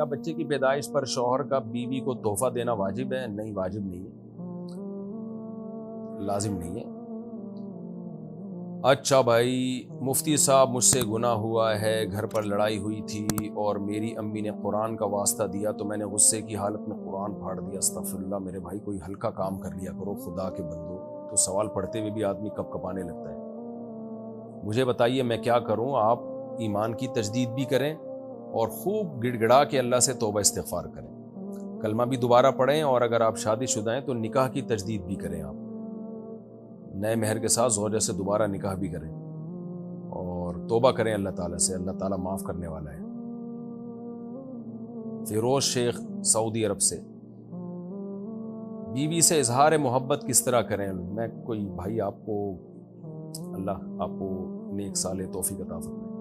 کیا بچے کی پیدائش پر شوہر کا بیوی کو تحفہ دینا واجب ہے؟ نہیں، واجب نہیں ہے، لازم نہیں ہے۔ اچھا بھائی، مفتی صاحب مجھ سے گناہ ہوا ہے، گھر پر لڑائی ہوئی تھی اور میری امی نے قرآن کا واسطہ دیا تو میں نے غصے کی حالت میں قرآن پھاڑ دیا، استغفر اللہ۔ میرے بھائی کوئی ہلکا کام کر لیا کرو، خدا کے بندو، تو سوال پڑھتے ہوئے بھی آدمی کپ کپانے لگتا ہے۔ مجھے بتائیے میں کیا کروں؟ آپ ایمان کی تجدید بھی کریں اور خوب گڑ گڑا کے اللہ سے توبہ استغفار کریں، کلمہ بھی دوبارہ پڑھیں، اور اگر آپ شادی شدہ ہیں تو نکاح کی تجدید بھی کریں، آپ نئے مہر کے ساتھ زوجہ سے دوبارہ نکاح بھی کریں اور توبہ کریں اللہ تعالیٰ سے، اللہ تعالیٰ معاف کرنے والا ہے۔ فیروز شیخ سعودی عرب سے، بیوی سے اظہار محبت کس طرح کریں؟ میں کوئی بھائی آپ کو اللہ آپ کو نیک صالح توفیق عطا فرمائے۔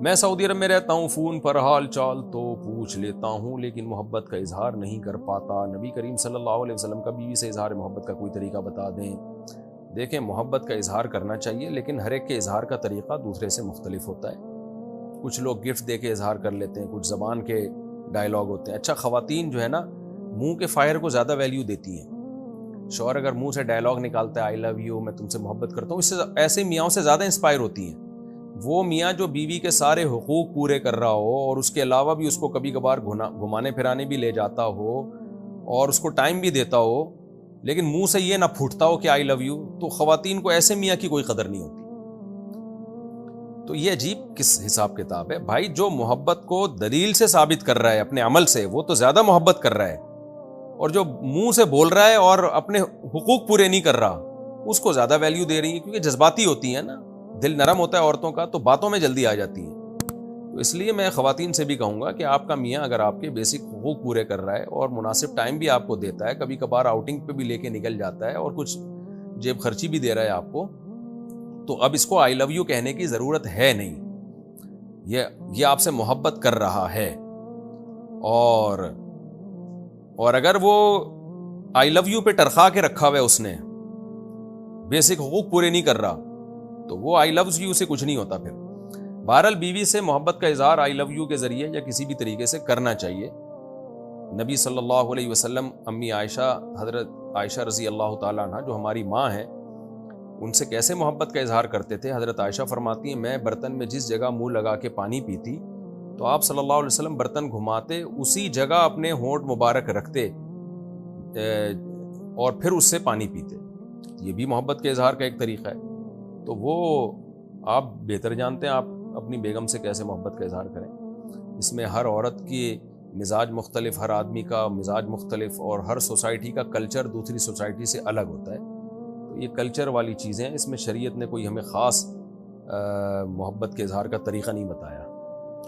میں سعودی عرب میں رہتا ہوں، فون پر حال چال تو پوچھ لیتا ہوں لیکن محبت کا اظہار نہیں کر پاتا، نبی کریم صلی اللہ علیہ وسلم کا بیوی سے اظہار محبت کا کوئی طریقہ بتا دیں۔ دیکھیں، محبت کا اظہار کرنا چاہیے لیکن ہر ایک کے اظہار کا طریقہ دوسرے سے مختلف ہوتا ہے۔ کچھ لوگ گفٹ دے کے اظہار کر لیتے ہیں، کچھ زبان کے ڈائلاگ ہوتے ہیں۔ اچھا، خواتین جو ہے نا منہ کے فائر کو زیادہ ویلیو دیتی ہیں۔ شوہر اگر منہ سے ڈائلاگ نکالتا ہے آئی لو یو، میں تم سے محبت کرتا ہوں، اس سے ایسے میاں سے زیادہ انسپائر ہوتی ہیں۔ وہ میاں جو بیوی کے سارے حقوق پورے کر رہا ہو اور اس کے علاوہ بھی اس کو کبھی کبھار گھمانے پھرانے بھی لے جاتا ہو اور اس کو ٹائم بھی دیتا ہو، لیکن منہ سے یہ نہ پھوٹتا ہو کہ آئی لو یو، تو خواتین کو ایسے میاں کی کوئی قدر نہیں ہوتی۔ تو یہ عجیب کس حساب کتاب ہے بھائی؟ جو محبت کو دلیل سے ثابت کر رہا ہے اپنے عمل سے، وہ تو زیادہ محبت کر رہا ہے، اور جو منہ سے بول رہا ہے اور اپنے حقوق پورے نہیں کر رہا، اس کو زیادہ ویلیو دے رہی ہے، کیونکہ جذباتی ہوتی ہیں نا، دل نرم ہوتا ہے عورتوں کا، تو باتوں میں جلدی آ جاتی ہیں۔ تو اس لیے میں خواتین سے بھی کہوں گا کہ آپ کا میاں اگر آپ کے بیسک حقوق پورے کر رہا ہے اور مناسب ٹائم بھی آپ کو دیتا ہے، کبھی کبھار آؤٹنگ پہ بھی لے کے نکل جاتا ہے اور کچھ جیب خرچی بھی دے رہا ہے آپ کو، تو اب اس کو آئی لو یو کہنے کی ضرورت ہے نہیں۔ یہ آپ سے محبت کر رہا ہے، اور اگر وہ آئی لو یو پہ ٹرخا کے رکھا ہوا ہے، اس نے بیسک حقوق پورے نہیں کر رہا، تو وہ آئی لو یو سے کچھ نہیں ہوتا پھر۔ بہرحال بیوی سے محبت کا اظہار آئی لو یو کے ذریعے یا کسی بھی طریقے سے کرنا چاہیے۔ نبی صلی اللہ علیہ وسلم امی عائشہ، حضرت عائشہ رضی اللہ تعالیٰ عنہ جو ہماری ماں ہیں، ان سے کیسے محبت کا اظہار کرتے تھے؟ حضرت عائشہ فرماتی ہیں میں برتن میں جس جگہ منہ لگا کے پانی پیتی تو آپ صلی اللہ علیہ وسلم برتن گھماتے، اسی جگہ اپنے ہونٹ مبارک رکھتے اور پھر اس سے پانی پیتے۔ یہ بھی محبت کے اظہار کا ایک طریقہ ہے۔ تو وہ آپ بہتر جانتے ہیں آپ اپنی بیگم سے کیسے محبت کا اظہار کریں۔ اس میں ہر عورت کی مزاج مختلف، ہر آدمی کا مزاج مختلف، اور ہر سوسائٹی کا کلچر دوسری سوسائٹی سے الگ ہوتا ہے۔ تو یہ کلچر والی چیزیں ہیں، اس میں شریعت نے کوئی ہمیں خاص محبت کے اظہار کا طریقہ نہیں بتایا،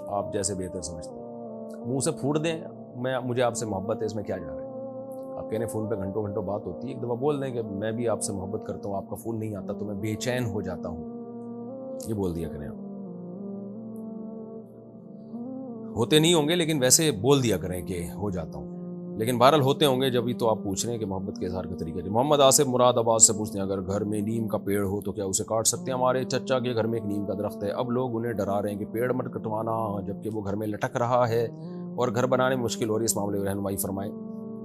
آپ جیسے بہتر سمجھتے ہیں۔ منہ سے پھوٹ دیں مجھے آپ سے محبت ہے، اس میں کیا جا رہا ہے؟ آپ کہنے فون پہ گھنٹوں گھنٹوں بات ہوتی ہے، ایک دفعہ بول دیں کہ میں بھی آپ سے محبت کرتا ہوں، آپ کا فون نہیں آتا تو میں بے چین ہو جاتا ہوں، یہ بول دیا کریں۔ آپ ہوتے نہیں ہوں گے لیکن ویسے بول دیا کریں کہ ہو جاتا ہوں، لیکن بہرحال ہوتے ہوں گے، جبھی تو آپ پوچھ رہے ہیں کہ محبت کے اظہار کا طریقہ ہے۔ محمد آصف مراد آباد سے پوچھتے ہیں اگر گھر میں نیم کا پیڑ ہو تو کیا اسے کاٹ سکتے ہیں؟ ہمارے چچا کے گھر میں ایک نیم کا درخت ہے، اب لوگ انہیں ڈرا رہے ہیں کہ پیڑ مت کٹوانا، جبکہ وہ گھر میں لٹک رہا ہے اور گھر بنانے میں مشکل ہو رہی ہے، اس معاملے میں رہنمائی فرمائیں۔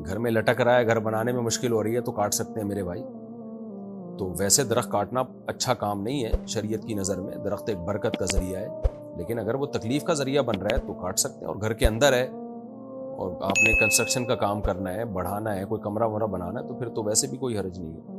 گھر میں لٹک رہا ہے، گھر بنانے میں مشکل ہو رہی ہے تو کاٹ سکتے ہیں میرے بھائی۔ تو ویسے درخت کاٹنا اچھا کام نہیں ہے شریعت کی نظر میں، درخت ایک برکت کا ذریعہ ہے، لیکن اگر وہ تکلیف کا ذریعہ بن رہا ہے تو کاٹ سکتے ہیں۔ اور گھر کے اندر ہے اور آپ نے کنسٹرکشن کا کام کرنا ہے، بڑھانا ہے، کوئی کمرہ ومرہ بنانا ہے، تو پھر تو ویسے بھی کوئی حرج نہیں ہے۔